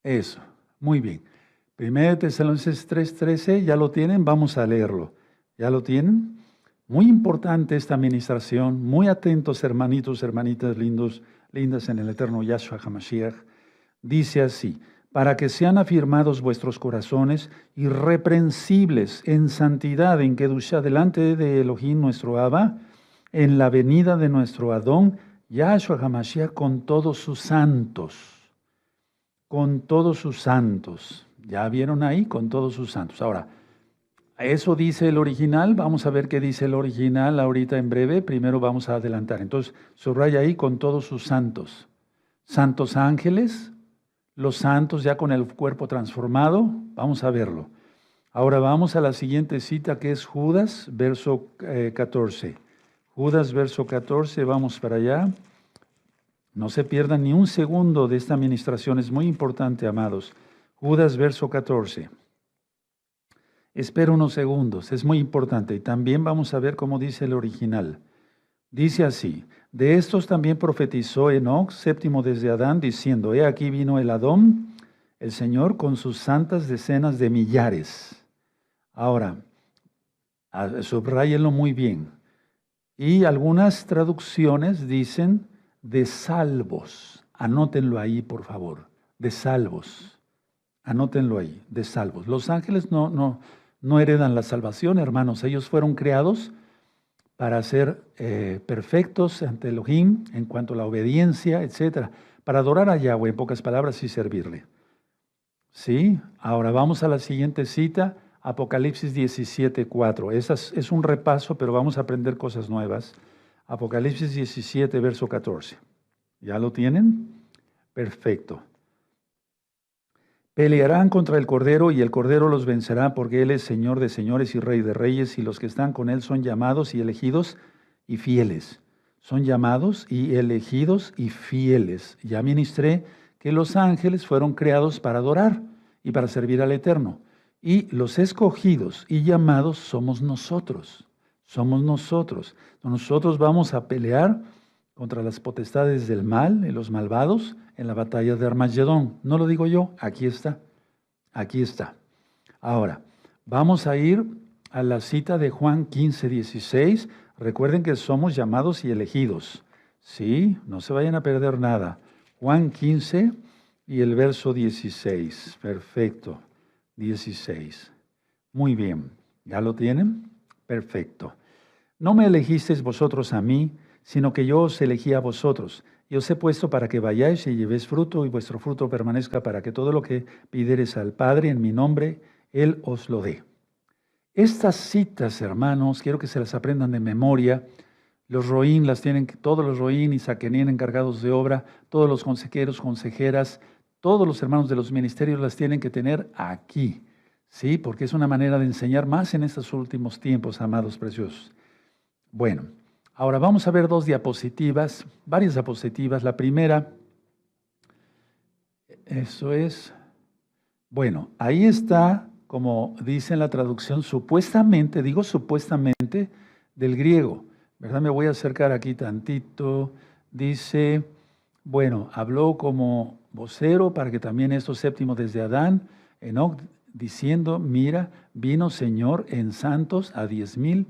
Eso, muy bien. 1 Tesalonicenses 3:13, ¿ya lo tienen? Vamos a leerlo. ¿Ya lo tienen? Muy importante esta administración, muy atentos hermanitos, hermanitas lindos, lindas en el eterno Yahshua HaMashiach. Dice así, para que sean afirmados vuestros corazones irreprensibles en santidad, en Kedushá, delante de Elohim nuestro Abba, en la venida de nuestro Adón, Yahshua HaMashiach, con todos sus santos. Con todos sus santos. ¿Ya vieron ahí? Con todos sus santos. Ahora, eso dice el original. Vamos a ver qué dice el original ahorita en breve. Primero vamos a adelantar. Entonces, subraya ahí con todos sus santos. Santos ángeles, los santos ya con el cuerpo transformado. Vamos a verlo. Ahora vamos a la siguiente cita que es Judas, verso 14. Judas, verso 14, vamos para allá. No se pierdan ni un segundo de esta administración, es muy importante, amados. Judas, verso 14. Espera unos segundos, es muy importante. Y también vamos a ver cómo dice el original. Dice así, de estos también profetizó Enoc, séptimo desde Adán, diciendo, he aquí vino el Adón, el Señor, con sus santas decenas de millares. Ahora, subrayenlo muy bien. Y algunas traducciones dicen de salvos. Anótenlo ahí, por favor. De salvos. Anótenlo ahí, de salvos. Los ángeles no heredan la salvación, hermanos. Ellos fueron creados para ser perfectos ante Elohim en cuanto a la obediencia, etc. Para adorar a Yahweh, en pocas palabras, y servirle. ¿Sí? Ahora vamos a la siguiente cita, Apocalipsis 17:4. Es un repaso, pero vamos a aprender cosas nuevas. Apocalipsis 17, verso 14. ¿Ya lo tienen? Perfecto. Pelearán contra el Cordero y el Cordero los vencerá porque Él es Señor de señores y Rey de reyes y los que están con Él son llamados y elegidos y fieles. Son llamados y elegidos y fieles. Ya ministré que los ángeles fueron creados para adorar y para servir al Eterno. Y los escogidos y llamados somos nosotros. Somos nosotros. Nosotros vamos a pelear contra las potestades del mal y los malvados en la batalla de Armagedón. No lo digo yo, aquí está. Aquí está. Ahora, vamos a ir a la cita de Juan 15:16. Recuerden que somos llamados y elegidos. Sí, no se vayan a perder nada. Juan 15 y el verso 16. Perfecto. 16. Muy bien. ¿Ya lo tienen? Perfecto. No me elegisteis vosotros a mí, sino que yo os elegí a vosotros. Y os he puesto para que vayáis y llevéis fruto, y vuestro fruto permanezca, para que todo lo que pidiereis al Padre en mi nombre, Él os lo dé. Estas citas, hermanos, quiero que se las aprendan de memoria. Los roín las tienen, todos los roín y saquenín encargados de obra, todos los consejeros, consejeras, todos los hermanos de los ministerios las tienen que tener aquí. Sí, porque es una manera de enseñar más en estos últimos tiempos, amados preciosos. Bueno, ahora vamos a ver dos diapositivas, varias diapositivas. La primera, eso es, bueno, ahí está, como dice en la traducción, supuestamente, digo supuestamente, del griego, ¿verdad? Me voy a acercar aquí tantito. Dice, bueno, habló como vocero para que también estos séptimos desde Adán, Enoc, diciendo, mira, vino Señor en santos a 10,000,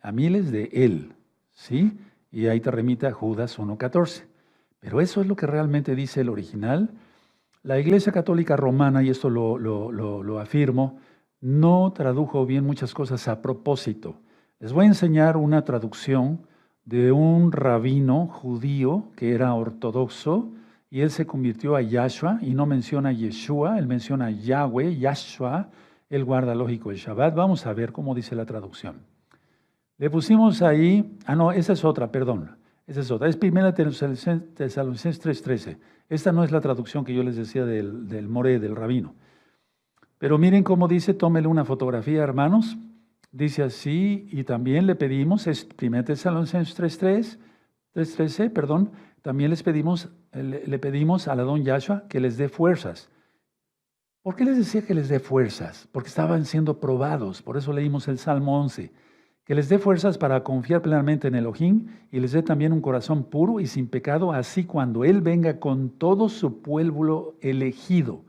a miles de él, ¿sí? Y ahí te remite a Judas 1:14. Pero eso es lo que realmente dice el original. La Iglesia Católica Romana, y esto lo afirmo, no tradujo bien muchas cosas a propósito. Les voy a enseñar una traducción de un rabino judío que era ortodoxo, y él se convirtió a Yahshua, y no menciona Yeshua, él menciona Yahweh, Yahshua, él guarda lógico el Shabbat. Vamos a ver cómo dice la traducción. Le pusimos ahí, no, esa es otra, perdón, esa es otra, es 1 Tesalonicenses 3:13. Esta no es la traducción que yo les decía del More, del rabino. Pero miren cómo dice, tómele una fotografía, hermanos. Dice así, y también le pedimos, es 1 Tesalonicenses 3:13, perdón, también le pedimos al Adón Yahshua que les dé fuerzas. ¿Por qué les decía que les dé fuerzas? Porque estaban siendo probados, por eso leímos el Salmo 11. Que les dé fuerzas para confiar plenamente en Elohim y les dé también un corazón puro y sin pecado, así cuando Él venga con todo su pueblo elegido.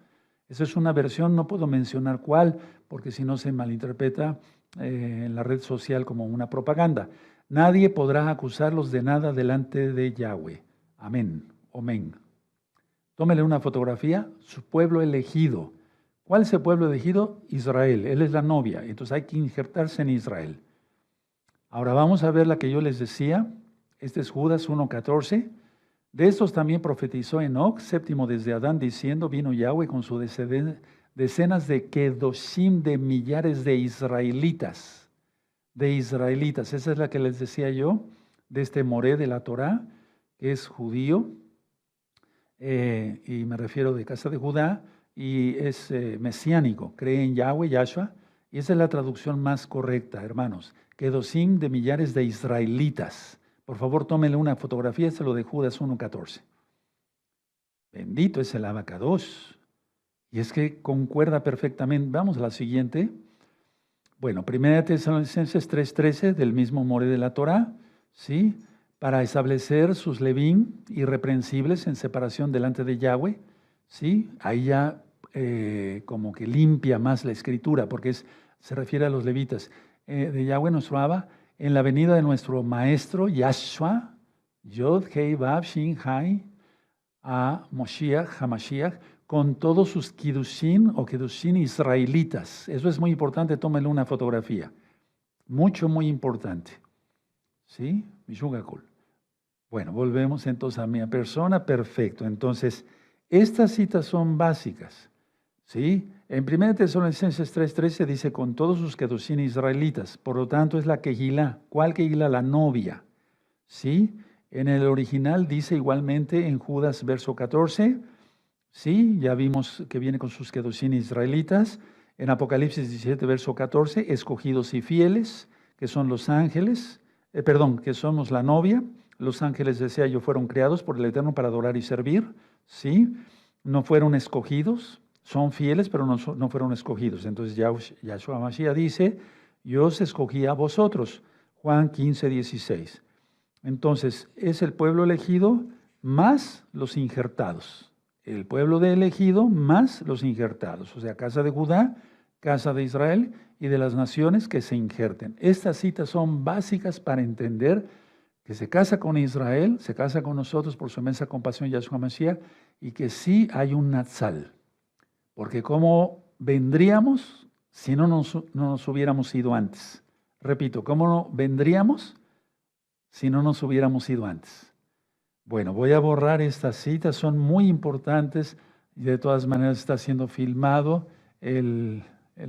Esa es una versión, no puedo mencionar cuál, porque si no se malinterpreta en la red social como una propaganda. Nadie podrá acusarlos de nada delante de Yahweh. Amén. Amén. Tómele una fotografía, su pueblo elegido. ¿Cuál es el pueblo elegido? Israel. Él es la novia, entonces hay que injertarse en Israel. Ahora vamos a ver la que yo les decía. Este es Judas 1:14. De estos también profetizó Enoc, séptimo desde Adán, diciendo, vino Yahweh con sus decenas de kedoshim, de millares de israelitas. De israelitas. Esa es la que les decía yo, de este Moré de la Torá, que es judío, y me refiero de casa de Judá, y es mesiánico, cree en Yahweh, Yahshua, y esa es la traducción más correcta, hermanos. Kedoshim, de millares de israelitas. Por favor, tómenle una fotografía, es lo de Judas 1:14. Bendito es el Abacados. Y es que concuerda perfectamente. Vamos a la siguiente. Bueno, 1 Tesalonicenses 3:13, del mismo Moré de la Torá, ¿sí? Para establecer sus levín irreprensibles en separación delante de Yahweh, ¿sí? Ahí ya como que limpia más la escritura, porque se refiere a los levitas. De Yahweh nuestro Abba, en la venida de nuestro Maestro, Yahshua, Yod, Hei, Vav, Shin, Hai, a Moshiach, Hamashiach, con todos sus Kiddushin o Kiddushin israelitas. Eso es muy importante, tómenle una fotografía. Muy importante. ¿Sí? Mishugakul. Bueno, volvemos entonces a mi persona. Perfecto. Entonces, estas citas son básicas. ¿Sí? En 1 Tesalonicenses 3:13 dice, con todos sus Kiddushin israelitas. Por lo tanto, es la Kehilá. ¿Cuál Kehilá? La novia. ¿Sí? En el original dice igualmente en Judas verso 14, sí, ya vimos que viene con sus Kedoshim israelitas. En Apocalipsis 17 verso 14, escogidos y fieles, que son los ángeles, que somos la novia. Los ángeles, decía yo, fueron creados por el Eterno para adorar y servir, sí. No fueron escogidos, son fieles, pero no fueron escogidos. Entonces Yahshua Mashiach dice, yo os escogí a vosotros. Juan 15:16. Entonces, es el pueblo elegido más los injertados. El pueblo de elegido más los injertados. O sea, casa de Judá, casa de Israel y de las naciones que se injerten. Estas citas son básicas para entender que se casa con Israel, se casa con nosotros por su inmensa compasión, Yahshua Mashiach, y que sí hay un Natsal. Porque ¿cómo vendríamos si no nos hubiéramos ido antes? Repito, ¿cómo no vendríamos si no nos hubiéramos ido antes? Bueno, voy a borrar estas citas, son muy importantes y de todas maneras está siendo filmado el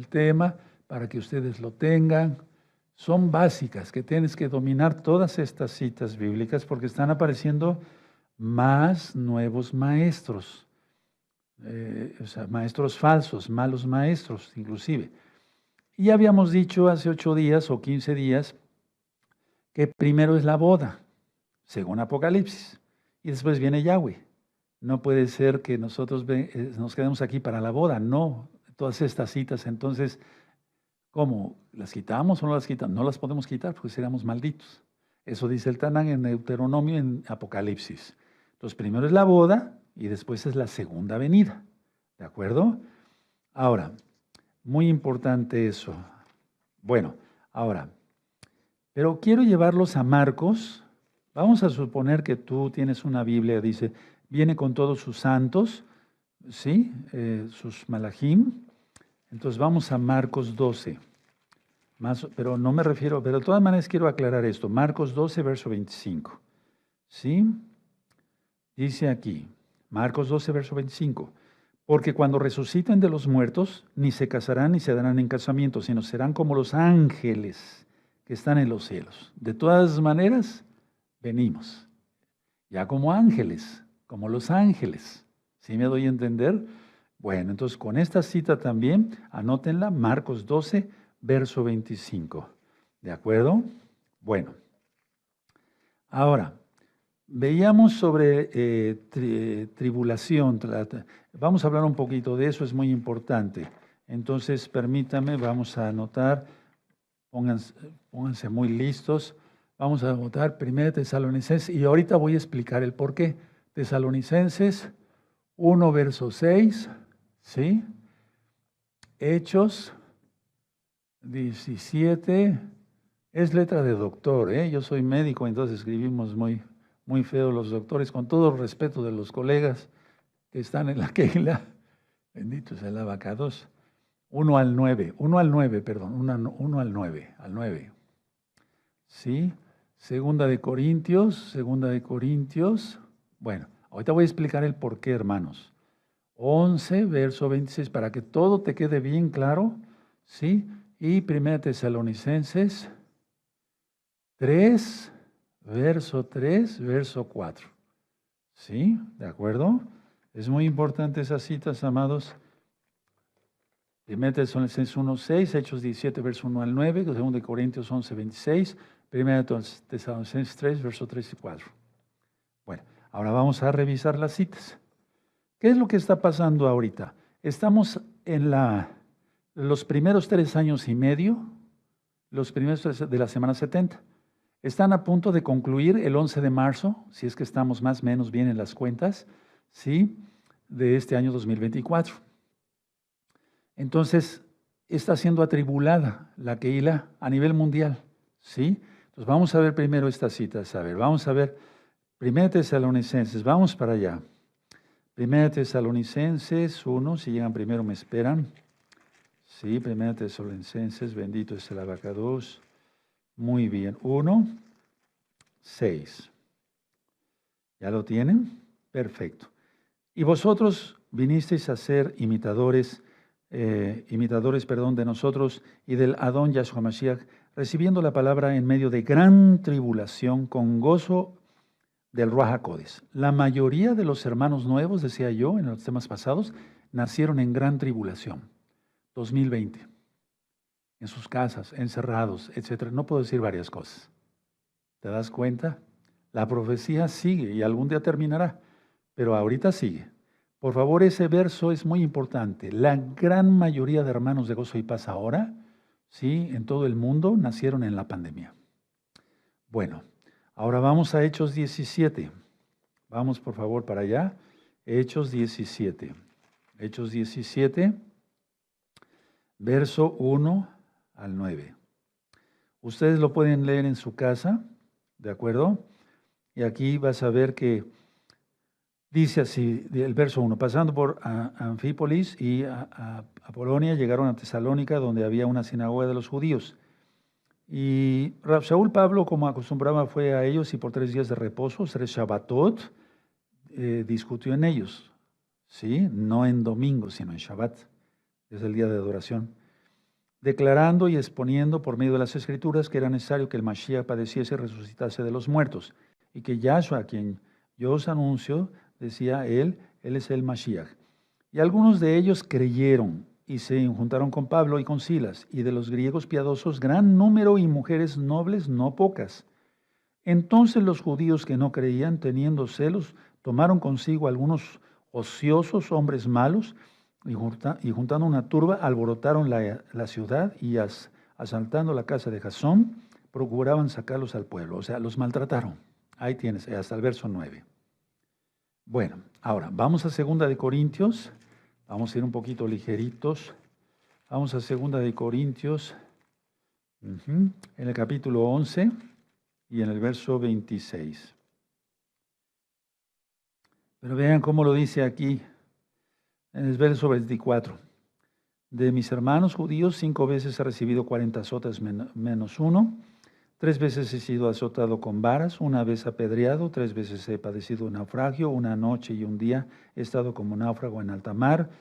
tema para que ustedes lo tengan. Son básicas, que tienes que dominar todas estas citas bíblicas porque están apareciendo más nuevos maestros, o sea, maestros falsos, malos maestros inclusive. Y habíamos dicho hace 8 días o 15 días que primero es la boda, según Apocalipsis, y después viene Yahweh. No puede ser que nosotros nos quedemos aquí para la boda, no. Todas estas citas, entonces, ¿cómo? ¿Las quitamos o no las quitamos? No las podemos quitar porque seríamos malditos. Eso dice el Tanán en Deuteronomio, en Apocalipsis. Entonces, primero es la boda y después es la segunda venida. ¿De acuerdo? Ahora, muy importante eso. Bueno, ahora, pero quiero llevarlos a Marcos. Vamos a suponer que tú tienes una Biblia, dice, viene con todos sus santos, ¿sí? Sus malachim. Entonces vamos a Marcos 12. Pero no me refiero, pero de todas maneras quiero aclarar esto. Marcos 12, verso 25. ¿Sí? Dice aquí, Marcos 12, verso 25. Porque cuando resuciten de los muertos, ni se casarán ni se darán en casamiento, sino serán como los ángeles que están en los cielos. De todas maneras, venimos. Ya como ángeles, como los ángeles. ¿Sí me doy a entender? Bueno, entonces con esta cita también, anótenla, Marcos 12, verso 25. ¿De acuerdo? Bueno. Ahora, veíamos sobre tribulación. Vamos a hablar un poquito de eso, es muy importante. Entonces, permítame, vamos a anotar, pónganse muy listos. Vamos a anotar 1 Tesalonicenses y ahorita voy a explicar el por qué. Tesalonicenses 1, verso 6, ¿sí? Hechos 17, es letra de doctor, ¿eh? Yo soy médico, entonces escribimos muy, muy feo los doctores, con todo el respeto de los colegas que están en la Keila. Bendito sea el abacados. 1 al 9, 1 al 9, perdón, 1 al 9, al 9. ¿Sí? Segunda de Corintios. Bueno, ahorita voy a explicar el por qué, hermanos. 11, verso 26, para que todo te quede bien claro, ¿sí? Y 1 Tesalonicenses 3, verso 4. ¿Sí? ¿De acuerdo? Es muy importante esas citas, amados. 1 Tesalonicenses 1, 6, Hechos 17, verso 1 al 9, 2 Corintios 11, 26, 1 Tesalonicenses 3, verso 3 y 4. Bueno, ahora vamos a revisar las citas. ¿Qué es lo que está pasando ahorita? Estamos en los primeros 3 años y medio, los primeros de la semana 70. Están a punto de concluir el 11 de marzo, si es que estamos más o menos bien en las cuentas, ¿sí? De este año 2024. Entonces, está siendo atribulada la Keilah a nivel mundial, ¿sí? Entonces, vamos a ver primero estas citas. A ver, vamos a ver 1 Tesalonicenses, vamos para allá. 1 Tesalonicenses 1, si llegan primero me esperan. Sí, 1 Tesalonicenses, bendito es el abacados. Muy bien, 1, 6. ¿Ya lo tienen? Perfecto. Y vosotros vinisteis a ser imitadores de nosotros y del Adón Yahshua Mashiach, recibiendo la palabra en medio de gran tribulación, con gozo del Ruach HaKodes. La mayoría de los hermanos nuevos, decía yo en los temas pasados, nacieron en gran tribulación, 2020, en sus casas, encerrados, etc. No puedo decir varias cosas. ¿Te das cuenta? La profecía sigue y algún día terminará, pero ahorita sigue. Por favor, ese verso es muy importante. La gran mayoría de hermanos de Gozo y Paz ahora, sí, en todo el mundo, nacieron en la pandemia. Bueno, ahora vamos a Hechos 17. Vamos, por favor, para allá. Hechos 17. Hechos 17, verso 1 al 9. Ustedes lo pueden leer en su casa, ¿de acuerdo? Y aquí vas a ver que dice así, el verso 1, pasando por Anfípolis y a Polonia, llegaron a Tesalónica, donde había una sinagoga de los judíos. Y Saúl Pablo, como acostumbraba, fue a ellos y por 3 días de reposo, 3 Shabbatot, discutió en ellos, ¿sí? No en domingo, sino en Shabbat, es el día de adoración, declarando y exponiendo por medio de las Escrituras que era necesario que el Mashiach padeciese y resucitase de los muertos, y que Yahshua, a quien yo os anuncio, decía él es el Mashiach. Y algunos de ellos creyeron y se juntaron con Pablo y con Silas, y de los griegos piadosos gran número y mujeres nobles no pocas. Entonces los judíos que no creían, teniendo celos, tomaron consigo algunos ociosos hombres malos y juntando una turba, alborotaron la ciudad y asaltando la casa de Jasón, procuraban sacarlos al pueblo. O sea, los maltrataron. Ahí tienes, hasta el verso 9. Bueno, ahora vamos a 2 de Corintios. Vamos a ir un poquito ligeritos. Vamos a 2 de Corintios, en el capítulo 11 y en el verso 26. Pero vean cómo lo dice aquí, en el verso 24. De mis hermanos judíos, 5 veces he recibido 40 azotes menos 1. 3 veces he sido azotado con varas, 1 vez apedreado, 3 veces he padecido un naufragio, 1 noche y 1 día he estado como náufrago en alta mar.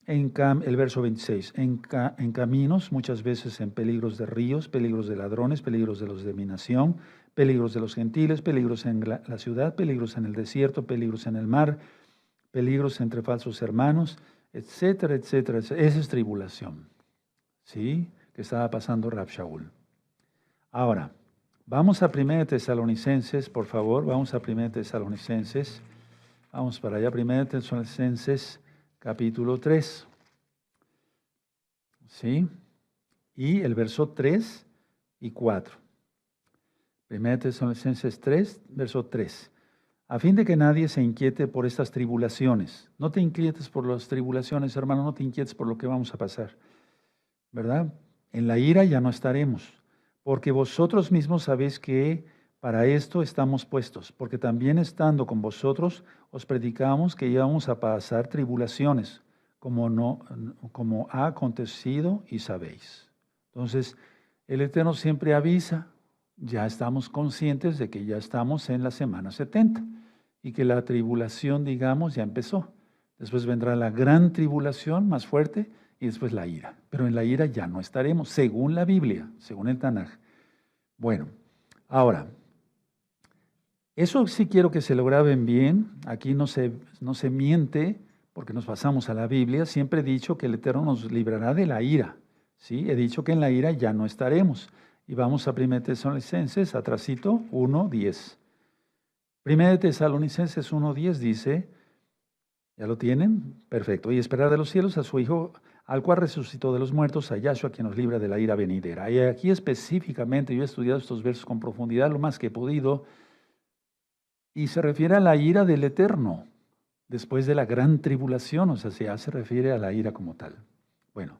El verso 26, en caminos, muchas veces en peligros de ríos, peligros de ladrones, peligros de los de mi nación, peligros de los gentiles, peligros en la ciudad, peligros en el desierto, peligros en el mar, peligros entre falsos hermanos, etcétera, etcétera, etcétera. Esa es tribulación, ¿sí? Que estaba pasando Rab Shaul. Ahora, vamos a 1 Tesalonicenses, por favor, vamos a 1 Tesalonicenses, vamos para allá, 1 Tesalonicenses, capítulo 3, ¿sí? Y el verso 3 y 4. 1 Tesalonicenses 3, verso 3. a fin de que nadie se inquiete por estas tribulaciones. No te inquietes por las tribulaciones, hermano, no te inquietes por lo que vamos a pasar, ¿verdad? En la ira ya no estaremos, porque vosotros mismos sabéis que para esto estamos puestos, porque también estando con vosotros os predicamos que íbamos a pasar tribulaciones, como ha acontecido y sabéis. Entonces, el Eterno siempre avisa, ya estamos conscientes de que ya estamos en la semana 70 y que la tribulación, digamos, ya empezó. Después vendrá la gran tribulación más fuerte y después la ira. Pero en la ira ya no estaremos, según la Biblia, según el Tanaj. Bueno, ahora, eso sí quiero que se lo graben bien. Aquí no se miente porque nos pasamos a la Biblia. Siempre he dicho que el Eterno nos librará de la ira. ¿Sí? He dicho que en la ira ya no estaremos. Y vamos a 1 Tesalonicenses, atrasito, 1:10. 1 Tesalonicenses 1:10 dice, ¿ya lo tienen? Perfecto. Y esperar de los cielos a su Hijo, al cual resucitó de los muertos, a Yahshua, quien nos libra de la ira venidera. Y aquí específicamente, yo he estudiado estos versos con profundidad, lo más que he podido, y se refiere a la ira del Eterno, después de la gran tribulación, o sea, ya se refiere a la ira como tal. Bueno,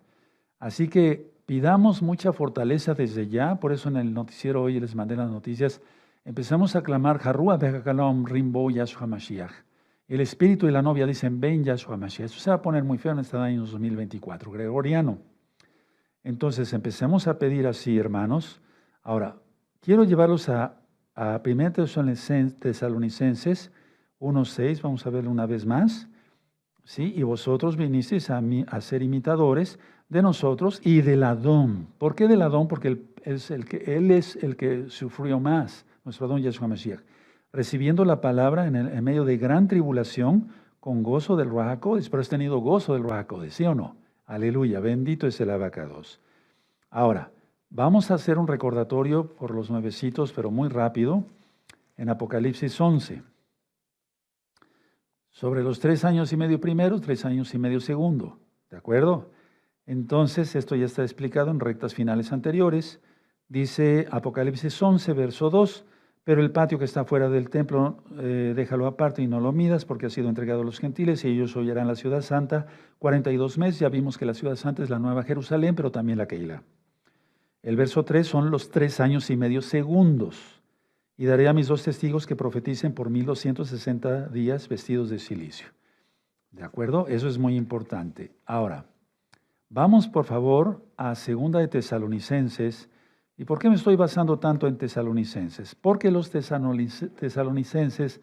así que pidamos mucha fortaleza desde ya, por eso en el noticiero hoy les mandé las noticias, empezamos a clamar, Harrua Bejakalom Rimbo Yahshua Mashiach. El espíritu y la novia dicen, ven Yahshua Mashiach. Eso se va a poner muy feo en este año 2024, gregoriano. Entonces empecemos a pedir así, hermanos. Ahora, quiero llevarlos a 1 Tesalonicenses 1:6, vamos a verlo una vez más. ¿Sí? Y vosotros vinisteis a ser imitadores de nosotros y del Adón. ¿Por qué del Adón? Porque él es el que sufrió más, nuestro Adón Yahshua Mashiach, recibiendo la palabra en medio de gran tribulación, con gozo del Ruach HaKodesh. Pero has tenido gozo del Ruach HaKodesh, ¿sí o no? Aleluya, bendito es el Abacados. Ahora, vamos a hacer un recordatorio por los nuevecitos, pero muy rápido, en Apocalipsis 11. Sobre los 3 años y medio primeros, 3 años y medio segundo. ¿De acuerdo? Entonces, esto ya está explicado en rectas finales anteriores. Dice Apocalipsis 11, verso 2, pero el patio que está fuera del templo, déjalo aparte y no lo midas, porque ha sido entregado a los gentiles y ellos hollarán la ciudad santa 42 meses. Ya vimos que la ciudad santa es la nueva Jerusalén, pero también la Keilah. El verso 3 son los 3 años y medio segundos. Y daré a mis 2 testigos que profeticen por 1260 días vestidos de silicio. ¿De acuerdo? Eso es muy importante. Ahora, vamos por favor a 2 de Tesalonicenses. ¿Y por qué me estoy basando tanto en Tesalonicenses? Porque los tesalonicenses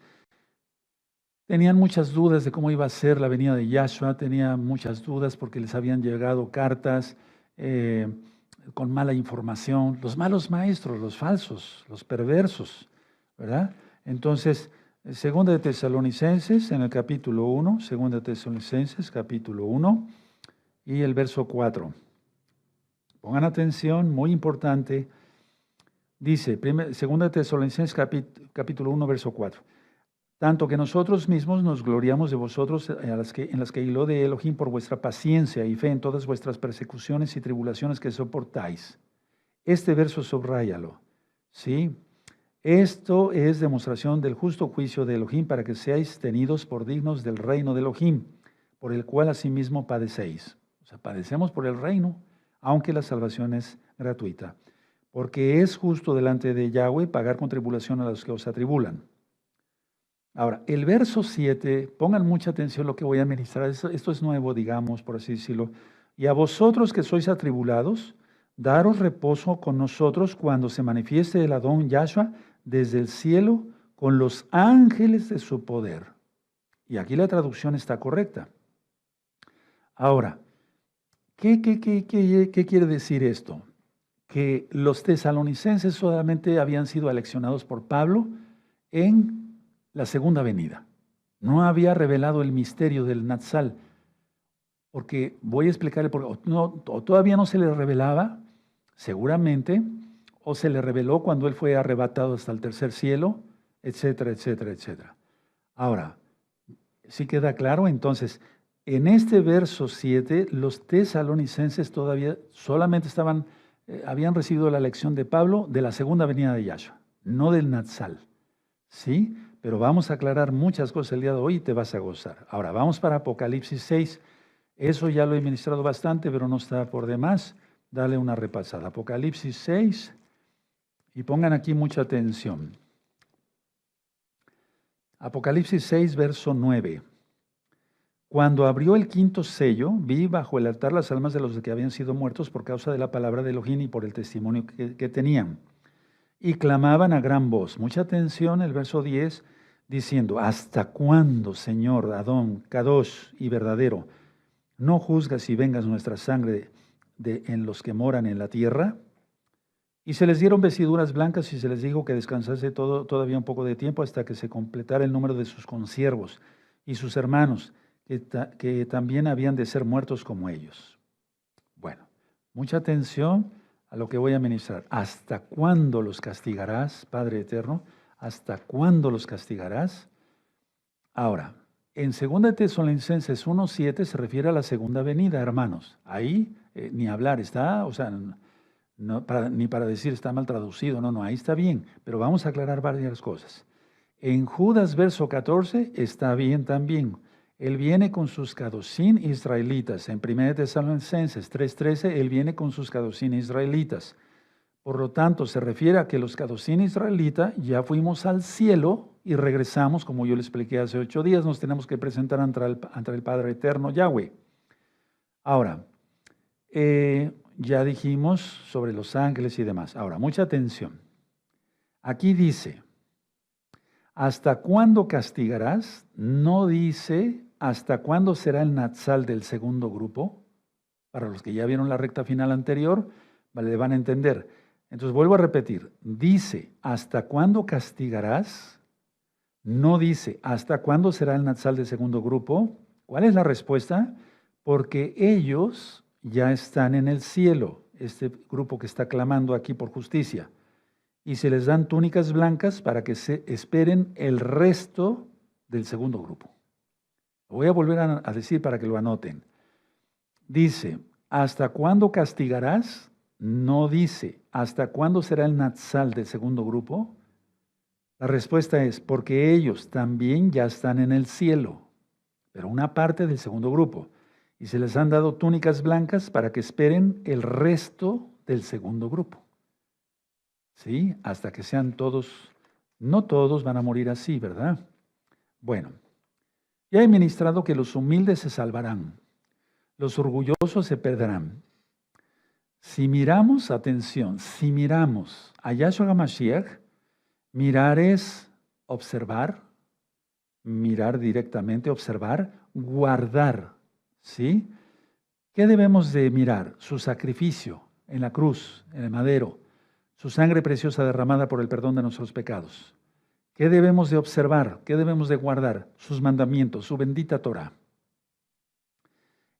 tenían muchas dudas de cómo iba a ser la venida de Yahshua, tenían muchas dudas porque les habían llegado cartas con mala información, los malos maestros, los falsos, los perversos, ¿verdad? Entonces, 2 de Tesalonicenses, en el capítulo 1, 2 de Tesalonicenses, capítulo 1, y el verso 4. Pongan atención, muy importante. Dice, 2 de Tesalonicenses, capítulo 1, verso 4. Tanto que nosotros mismos nos gloriamos de vosotros en las que hiló de Elohim por vuestra paciencia y fe en todas vuestras persecuciones y tribulaciones que soportáis. Este verso subráyalo, ¿sí? Esto es demostración del justo juicio de Elohim para que seáis tenidos por dignos del reino de Elohim, por el cual asimismo padecéis. O sea, padecemos por el reino, aunque la salvación es gratuita. Porque es justo delante de Yahweh pagar con tribulación a los que os atribulan. Ahora, el verso 7, pongan mucha atención a lo que voy a ministrar, esto es nuevo, digamos, por así decirlo. Y a vosotros que sois atribulados, daros reposo con nosotros cuando se manifieste el Adón Yahshua desde el cielo con los ángeles de su poder. Y aquí la traducción está correcta. Ahora, ¿qué quiere decir esto? Que los tesalonicenses solamente habían sido aleccionados por Pablo en la segunda venida. No había revelado el misterio del Natsal, porque voy a explicarle por qué. O todavía no se le revelaba, seguramente, o se le reveló cuando él fue arrebatado hasta el tercer cielo, etcétera, etcétera, etcétera. Ahora, ¿sí queda claro? Entonces, en este verso 7, los tesalonicenses todavía solamente habían recibido la lección de Pablo de la segunda venida de Yahshua, no del Natsal, ¿sí? pero vamos a aclarar muchas cosas el día de hoy y te vas a gozar. Ahora, vamos para Apocalipsis 6. Eso ya lo he ministrado bastante, pero no está por demás. Dale una repasada. Apocalipsis 6, y pongan aquí mucha atención. Apocalipsis 6, verso 9. Cuando abrió el quinto sello, vi bajo el altar las almas de los que habían sido muertos por causa de la palabra de Elohim y por el testimonio que tenían. Y clamaban a gran voz. Mucha atención, el verso 10, diciendo: ¿hasta cuándo, Señor, Adón, Kadosh y verdadero, no juzgas y vengas nuestra sangre en los que moran en la tierra? Y se les dieron vestiduras blancas y se les dijo que descansase todavía un poco de tiempo hasta que se completara el número de sus consiervos y sus hermanos, que también habían de ser muertos como ellos. Bueno, mucha atención a lo que voy a ministrar. ¿Hasta cuándo los castigarás, Padre Eterno? ¿Hasta cuándo los castigarás? Ahora, en 2 Tesalonicenses 1:7 se refiere a la segunda venida, hermanos. Ahí ni hablar está, o sea, ni para decir está mal traducido, no, ahí está bien, pero vamos a aclarar varias cosas. En Judas verso 14 está bien también. Él viene con sus cadoshim israelitas. En 1 Tesalonicenses 3:13, Él viene con sus cadoshim israelitas. Por lo tanto, se refiere a que los cadoshim israelitas ya fuimos al cielo y regresamos, como yo le expliqué hace 8 días, nos tenemos que presentar ante el Padre Eterno, Yahweh. Ahora, ya dijimos sobre los ángeles y demás. Ahora, mucha atención. Aquí dice: ¿hasta cuándo castigarás? No dice ¿hasta cuándo será el Natsal del segundo grupo? Para los que ya vieron la recta final anterior, le van a entender. Entonces vuelvo a repetir, dice ¿hasta cuándo castigarás? No dice ¿hasta cuándo será el Natsal del segundo grupo? ¿Cuál es la respuesta? Porque ellos ya están en el cielo, este grupo que está clamando aquí por justicia. Y se les dan túnicas blancas para que se esperen el resto del segundo grupo. Lo voy a volver a decir para que lo anoten. Dice, ¿hasta cuándo castigarás? No dice, ¿hasta cuándo será el Natsal del segundo grupo? La respuesta es, porque ellos también ya están en el cielo, pero una parte del segundo grupo. Y se les han dado túnicas blancas para que esperen el resto del segundo grupo. ¿Sí? Hasta que sean todos, no todos van a morir así, ¿verdad? Bueno, ya he ministrado que los humildes se salvarán, los orgullosos se perderán. Si miramos, atención, si miramos a Yahshua HaMashiach, mirar es observar, mirar directamente, observar, guardar, ¿sí? ¿Qué debemos de mirar? Su sacrificio en la cruz, en el madero, su sangre preciosa derramada por el perdón de nuestros pecados. ¿Qué debemos de observar? ¿Qué debemos de guardar? Sus mandamientos, su bendita Torah.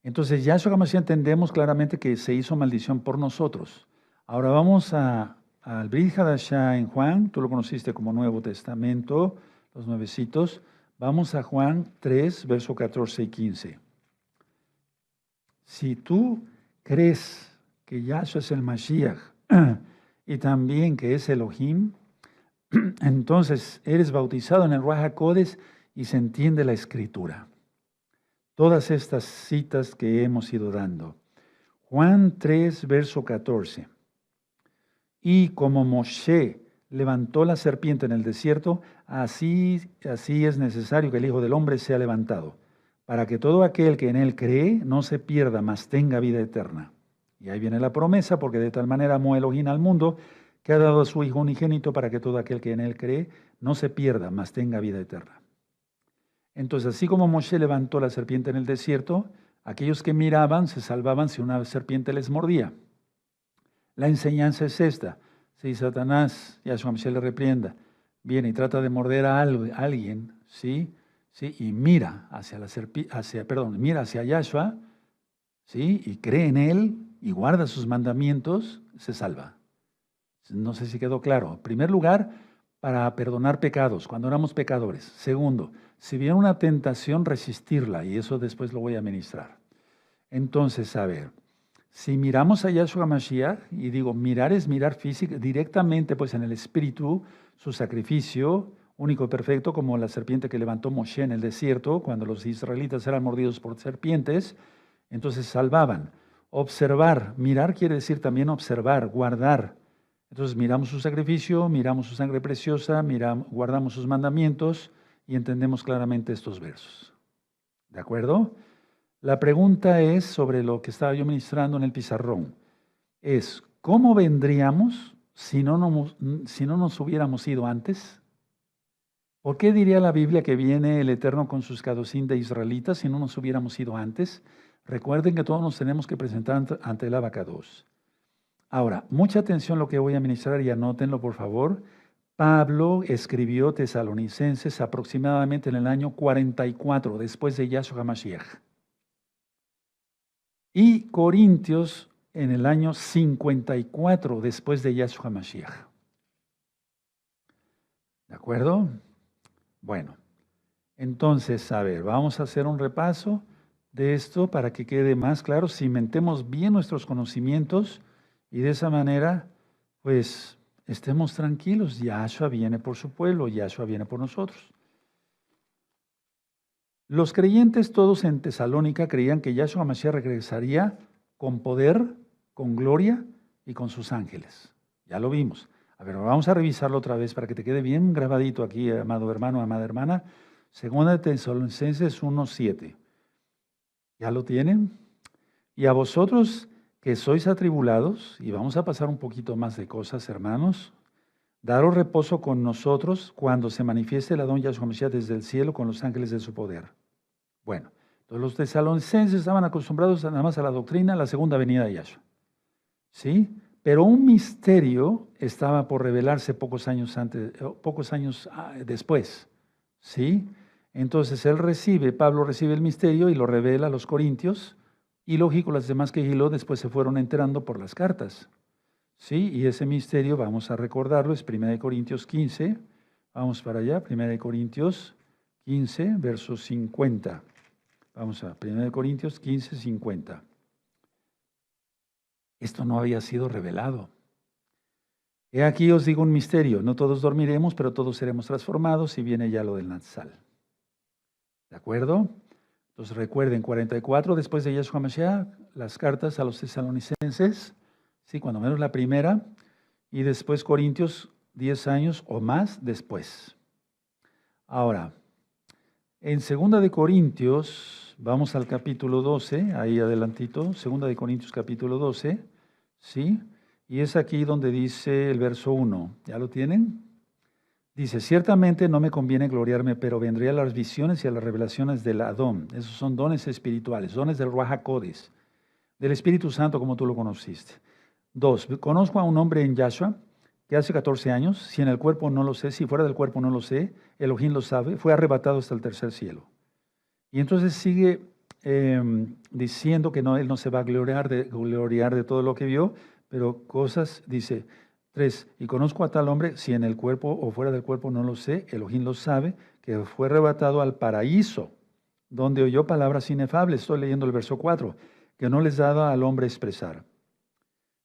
Entonces, Yahshua HaMashiach entendemos claramente que se hizo maldición por nosotros. Ahora vamos al Brit Hadashah en Juan, tú lo conociste como Nuevo Testamento, los nuevecitos. Vamos a Juan 3, verso 14 y 15. Si tú crees que Yahshua es el Mashiach y también que es Elohim, entonces eres bautizado en el Ruach HaKodesh y se entiende la Escritura. Todas estas citas que hemos ido dando. Juan 3, verso 14. Y como Moshe levantó la serpiente en el desierto, así es necesario que el Hijo del Hombre sea levantado, para que todo aquel que en él cree no se pierda, mas tenga vida eterna. Y ahí viene la promesa, porque de tal manera amó Elohim al mundo, que ha dado a su Hijo unigénito, para que todo aquel que en él cree no se pierda, mas tenga vida eterna. Entonces, así como Moshe levantó la serpiente en el desierto, aquellos que miraban se salvaban si una serpiente les mordía. La enseñanza es esta. Si Satanás, Yahshua HaMashiach le reprienda, viene y trata de morder a alguien, ¿sí? ¿Sí? Y mira mira hacia Yahshua, ¿sí? Y cree en él y guarda sus mandamientos, se salva. No sé si quedó claro. En primer lugar, para perdonar pecados, cuando éramos pecadores. Segundo, si viene una tentación, resistirla, y eso después lo voy a ministrar. Entonces, a ver, si miramos a Yahshua HaMashiach, y digo, mirar es mirar directamente pues en el Espíritu, su sacrificio, único y perfecto, como la serpiente que levantó Moshe en el desierto, cuando los israelitas eran mordidos por serpientes, entonces salvaban. Observar, mirar quiere decir también observar, guardar. Entonces miramos su sacrificio, miramos su sangre preciosa, guardamos sus mandamientos y entendemos claramente estos versos. ¿De acuerdo? La pregunta es sobre lo que estaba yo ministrando en el pizarrón. Es, ¿cómo vendríamos si no nos hubiéramos ido antes? ¿Por qué diría la Biblia que viene el Eterno con sus cadocín de israelitas si no nos hubiéramos ido antes? Recuerden que todos nos tenemos que presentar ante el abacados. Ahora, mucha atención a lo que voy a ministrar y anótenlo por favor. Pablo escribió Tesalonicenses aproximadamente en el año 44 después de Yahshua HaMashiach. Y Corintios en el año 54 después de Yahshua HaMashiach. ¿De acuerdo? Bueno, entonces, a ver, vamos a hacer un repaso de esto para que quede más claro, cimentemos bien nuestros conocimientos y de esa manera, pues, estemos tranquilos. Yahshua viene por su pueblo, Yahshua viene por nosotros. Los creyentes todos en Tesalónica creían que Yahshua Mashiach regresaría con poder, con gloria y con sus ángeles. Ya lo vimos. A ver, vamos a revisarlo otra vez para que te quede bien grabadito aquí, amado hermano, amada hermana. Segunda de Tesalonicenses 1:7. ¿Ya lo tienen? Y a vosotros que sois atribulados, y vamos a pasar un poquito más de cosas, hermanos, daros reposo con nosotros cuando se manifieste el Adón Yahshua Mashiach desde el cielo con los ángeles de su poder. Bueno, entonces los tesalonicenses estaban acostumbrados nada más a la doctrina, la segunda venida de Yahshua. ¿Sí? Pero un misterio estaba por revelarse pocos años después. ¿Sí? Entonces Pablo recibe el misterio y lo revela a los corintios, y lógico, las demás que Giló después se fueron enterando por las cartas. ¿Sí? Y ese misterio, vamos a recordarlo, es 1 Corintios 15, vamos para allá, 1 Corintios 15, verso 50. Vamos a 1 Corintios 15, 50. Esto no había sido revelado. He aquí os digo un misterio, no todos dormiremos, pero todos seremos transformados y viene ya lo del Natsal. ¿De acuerdo? Entonces recuerden, 44 después de Yahshua Mashiach, las cartas a los tesalonicenses, sí, cuando menos la primera, y después Corintios 10 años o más después. Ahora, en 2 de Corintios, vamos al capítulo 12, ahí adelantito, 2 de Corintios capítulo 12, ¿sí? Y es aquí donde dice el verso 1, ¿ya lo tienen? Dice, ciertamente no me conviene gloriarme, pero vendré a las visiones y a las revelaciones del Adón. Esos son dones espirituales, dones del Ruach HaKodesh, del Espíritu Santo como tú lo conociste. 2, conozco a un hombre en Yahshua que hace 14 años, si en el cuerpo no lo sé, si fuera del cuerpo no lo sé, Elohim lo sabe, fue arrebatado hasta el tercer cielo. Y entonces sigue diciendo que no, él no se va a gloriar de todo lo que vio, pero cosas, dice 3, y conozco a tal hombre, si en el cuerpo o fuera del cuerpo no lo sé, Elohim lo sabe, que fue arrebatado al paraíso, donde oyó palabras inefables. Estoy leyendo el verso 4, que no les daba al hombre expresar.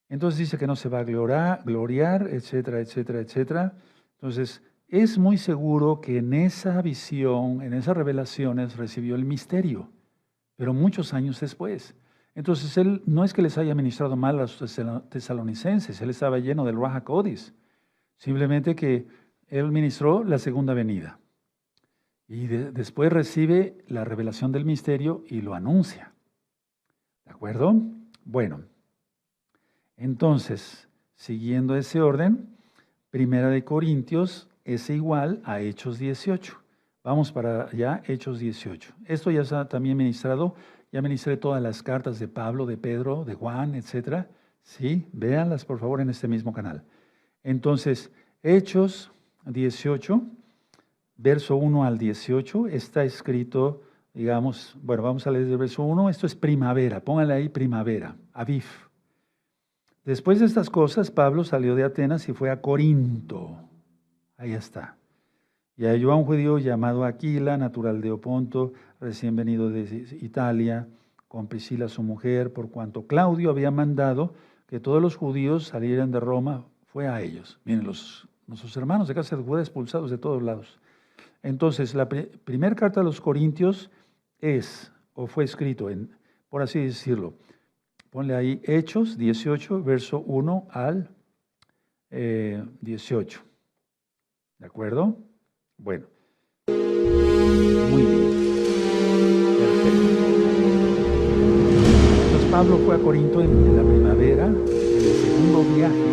Entonces dice que no se va a gloriar, etcétera, etcétera, etcétera. Entonces, es muy seguro que en esa visión, en esas revelaciones, recibió el misterio, pero muchos años después. Entonces, él no es que les haya ministrado mal a los tesalonicenses, él estaba lleno del Ruach HaKodesh. Simplemente que él ministró la segunda venida. Y después recibe la revelación del misterio y lo anuncia. ¿De acuerdo? Bueno, entonces, siguiendo ese orden, 1 de Corintios es igual a Hechos 18. Vamos para allá, Hechos 18. Esto ya está también ministrado. Ya ministré todas las cartas de Pablo, de Pedro, de Juan, etc. Sí, véanlas por favor en este mismo canal. Entonces, Hechos 18, verso 1 al 18, está escrito, digamos, bueno, vamos a leer el verso 1. Esto es primavera, pónganle ahí primavera, Aviv. Después de estas cosas, Pablo salió de Atenas y fue a Corinto. Ahí está. Y halló a un judío llamado Aquila, natural de Oponto, recién venido de Italia, con Priscila su mujer, por cuanto Claudio había mandado que todos los judíos salieran de Roma, fue a ellos. Miren, nuestros hermanos de casa de Judá expulsados de todos lados. Entonces, la primera carta a los Corintios es, o fue escrito por así decirlo, ponle ahí Hechos 18, verso 1 al 18. ¿De acuerdo? Bueno, muy bien. Perfecto. Entonces, Pablo fue a Corinto en la primavera, en el segundo viaje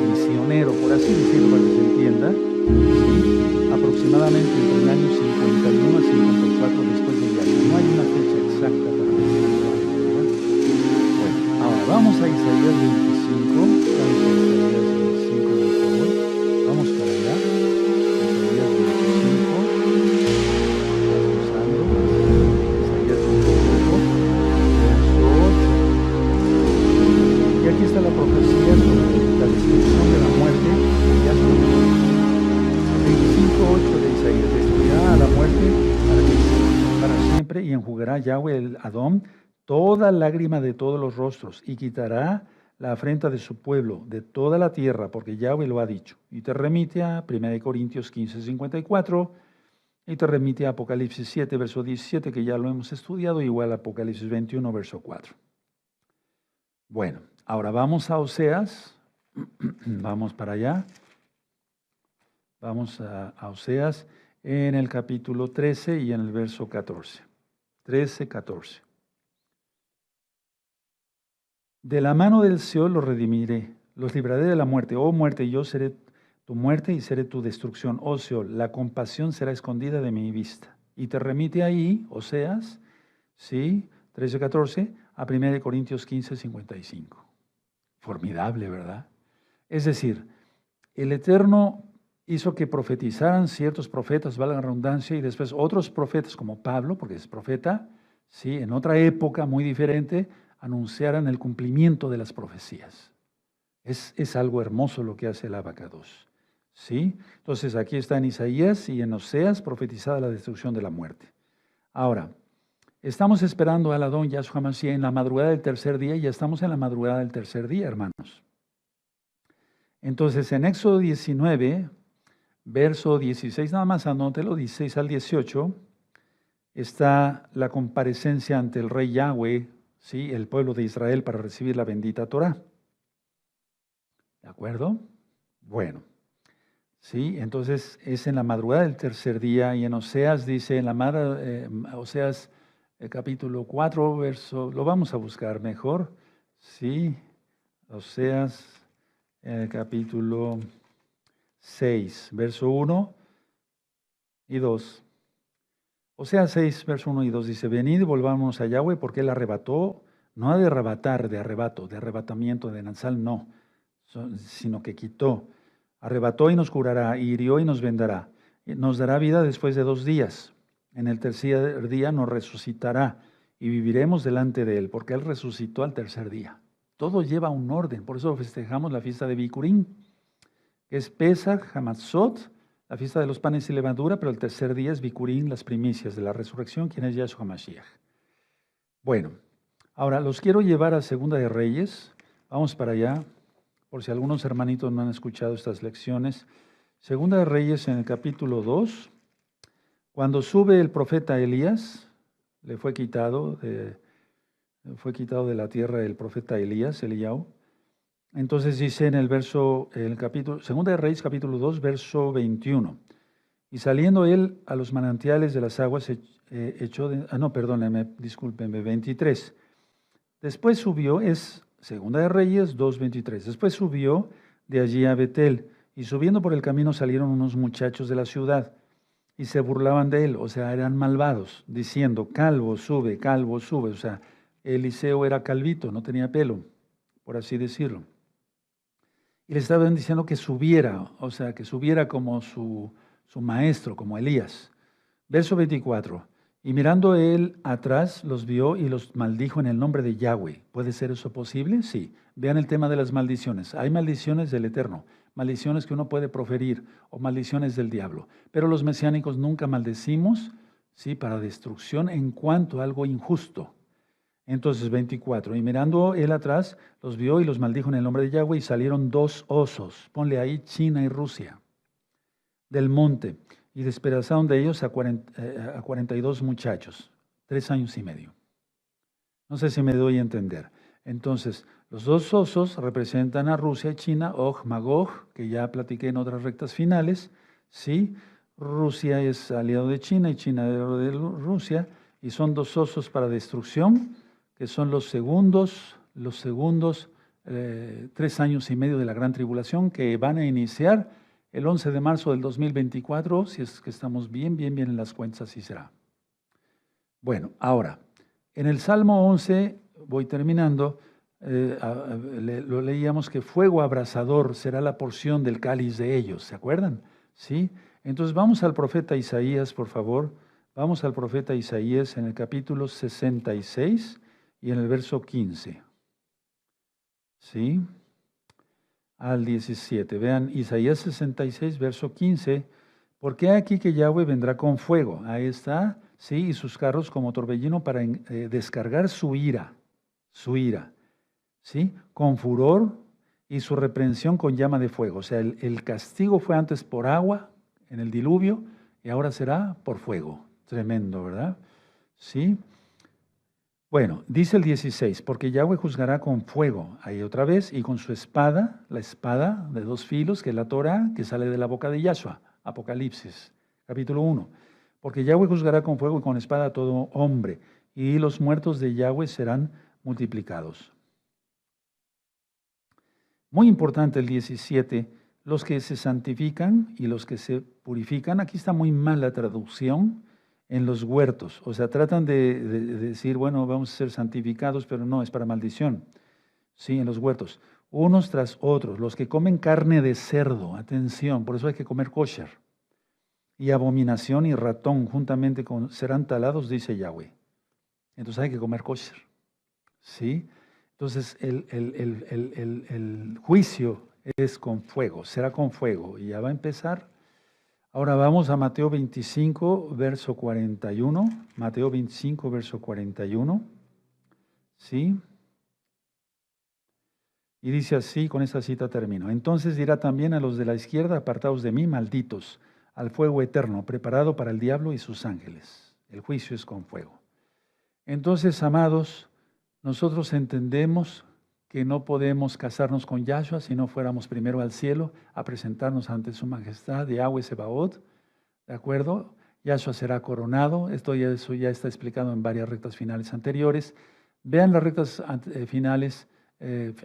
misionero, por así decirlo, para que se entienda, ¿sí? Aproximadamente entre el año 51 a 54 después del viaje. No hay una fecha exacta para decir cuándo, ¿verdad? Bueno, ahora vamos a Isaías 25. Vamos a Isaías 25, por favor. Vamos para allá. Isaías 25. Estás usando. Isaías 25, verso 8. Y aquí está la profecía sobre la destrucción de la muerte de Yahshua. 25:8 de Isaías: destruirá a la muerte para siempre, y enjugará Yahweh el Adón toda lágrima de todos los rostros, y quitará la afrenta de su pueblo, de toda la tierra, porque Yahweh lo ha dicho. Y te remite a 1 Corintios 15:54, y te remite a Apocalipsis 7, verso 17, que ya lo hemos estudiado, igual a Apocalipsis 21, verso 4. Bueno, ahora vamos a Oseas, vamos para allá. Vamos a Oseas en el capítulo 13 y en el verso 14. 13, 14. De la mano del Seol los redimiré, los libraré de la muerte. Oh muerte, yo seré tu muerte y seré tu destrucción. Oh Seol, la compasión será escondida de mi vista. Y te remite ahí, Oseas, sí, 13, 14, a 1 Corintios 15, 55. Formidable, ¿verdad? Es decir, el Eterno hizo que profetizaran ciertos profetas, valga la redundancia, y después otros profetas como Pablo, porque es profeta, ¿sí? En otra época muy diferente, anunciaran el cumplimiento de las profecías. Es algo hermoso lo que hace el Abacados, ¿sí? Entonces aquí está en Isaías y en Oseas profetizada la destrucción de la muerte. Ahora, estamos esperando al Adón Yahshua Mashiach en la madrugada del tercer día, y ya estamos en la madrugada del tercer día, hermanos. Entonces en Éxodo 19, verso 16, nada más anótelo, 16 al 18, está la comparecencia ante el rey Yahweh, ¿sí? El pueblo de Israel, para recibir la bendita Torah. ¿De acuerdo? Bueno, sí, entonces es en la madrugada del tercer día, y en Oseas dice, Oseas capítulo 4, verso, lo vamos a buscar mejor, sí, Oseas capítulo 6, verso 1 y 2. Oseas 6, verso 1 y 2 dice: venid y volvamos a Yahweh, porque Él arrebató, no de arrebatar, de arrebato, de arrebatamiento, de Natsal, no, sino que quitó, arrebató y nos curará, hirió y nos vendará, nos dará vida después de 2 días. En el tercer día nos resucitará y viviremos delante de Él, porque Él resucitó al tercer día. Todo lleva un orden, por eso festejamos la fiesta de Bikurim, que es Pesach, Hamatzot, la fiesta de los panes y levadura, pero el tercer día es Bikurim, las primicias de la resurrección, quien es Yahshua Mashiach. Bueno, ahora los quiero llevar a Segunda de Reyes. Vamos para allá, por si algunos hermanitos no han escuchado estas lecciones. Segunda de Reyes en el capítulo 2, cuando sube el profeta Elías, le fue quitado de la tierra el profeta Elías, Eliyahu. Entonces dice en el capítulo, Segunda de Reyes, capítulo 2, verso 21. Y saliendo él a los manantiales de las aguas, discúlpenme, 23. Después subió, es Segunda de Reyes 2, 23. Después subió de allí a Betel, y subiendo por el camino salieron unos muchachos de la ciudad, y se burlaban de él, o sea, eran malvados, diciendo: calvo sube, o sea, Eliseo era calvito, no tenía pelo, por así decirlo. Y le estaban diciendo que subiera, o sea, que subiera como su maestro, como Elías. Verso 24. Y mirando él atrás, los vio y los maldijo en el nombre de Yahweh. ¿Puede ser eso posible? Sí. Vean el tema de las maldiciones. Hay maldiciones del Eterno, maldiciones que uno puede proferir, o maldiciones del diablo. Pero los mesiánicos nunca maldecimos, sí, para destrucción en cuanto a algo injusto. Entonces, 24, y mirando él atrás, los vio y los maldijo en el nombre de Yahweh, y salieron 2 osos, ponle ahí China y Rusia, del monte, y despedazaron de ellos a 42 muchachos, 3 años y medio. No sé si me doy a entender. Entonces, los dos osos representan a Rusia y China, Og, Magog, que ya platiqué en otras rectas finales, ¿sí? Rusia es aliado de China y China de Rusia, y son dos osos para destrucción, que son los segundos 3 años y medio de la gran tribulación, que van a iniciar el 11 de marzo del 2024, si es que estamos bien en las cuentas, así será. Bueno, ahora, en el Salmo 11, voy terminando, lo leíamos que fuego abrasador será la porción del cáliz de ellos, ¿se acuerdan? ¿Sí? Entonces vamos al profeta Isaías, por favor. Vamos al profeta Isaías en el capítulo 66 y en el verso 15. ¿Sí? Al 17. Vean, Isaías 66, verso 15. Porque aquí que Yahweh vendrá con fuego. Ahí está, sí, y sus carros como torbellino para descargar su ira, ¿sí? Con furor y su reprensión con llama de fuego. O sea, el castigo fue antes por agua en el diluvio y ahora será por fuego. Tremendo, ¿verdad? Sí. Bueno, dice el 16, porque Yahweh juzgará con fuego, ahí otra vez, y con su espada, la espada de 2 filos, que es la Torah, que sale de la boca de Yahshua, Apocalipsis, capítulo 1. Porque Yahweh juzgará con fuego y con espada a todo hombre, y los muertos de Yahweh serán multiplicados. Muy importante el 17, los que se santifican y los que se purifican. Aquí está muy mal la traducción. En los huertos, o sea, tratan de decir, bueno, vamos a ser santificados, pero no, es para maldición. Sí, en los huertos. Unos tras otros, los que comen carne de cerdo, atención, por eso hay que comer kosher. Y abominación y ratón juntamente serán talados, dice Yahweh. Entonces hay que comer kosher. ¿Sí? Entonces el juicio es con fuego, será con fuego. Y ya va a empezar. Ahora vamos a Mateo 25, verso 41. Mateo 25, verso 41. ¿Sí? Y dice así, con esta cita termino. Entonces dirá también a los de la izquierda, apartaos de mí, malditos, al fuego eterno, preparado para el diablo y sus ángeles. El juicio es con fuego. Entonces, amados, nosotros entendemos que no podemos casarnos con Yahshua si no fuéramos primero al cielo a presentarnos ante su majestad, Yahweh Sebaot. ¿De acuerdo? Yahshua será coronado. Eso ya está explicado en varias rectas finales anteriores. Vean las rectas finales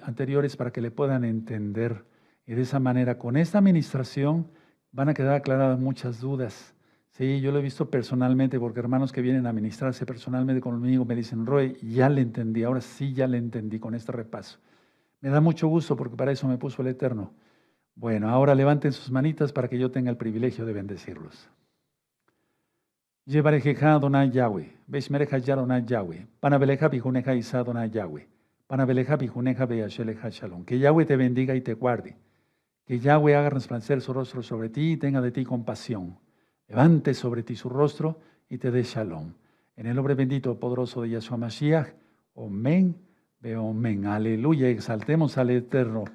anteriores para que le puedan entender. Y de esa manera, con esta administración, van a quedar aclaradas muchas dudas. Sí, yo lo he visto personalmente, porque hermanos que vienen a administrarse personalmente conmigo me dicen, Roy, ya le entendí, ahora sí ya le entendí con este repaso. Me da mucho gusto porque para eso me puso el Eterno. Bueno, ahora levanten sus manitas para que yo tenga el privilegio de bendecirlos. Yevarejeja Adonai Yahweh, Beshmereja Yadonai Yahweh, Panabeleja Bijuneja Isa Adonai Yahweh, Panabeleja Bijuneja Beasheleja Shalom. Que Yahweh te bendiga y te guarde. Que Yahweh haga resplandecer su rostro sobre ti y tenga de ti compasión. Levante sobre ti su rostro y te dé Shalom. En el nombre bendito, poderoso de Yahshua Mashiach. Amén. Amén. Aleluya. Exaltemos al Eterno.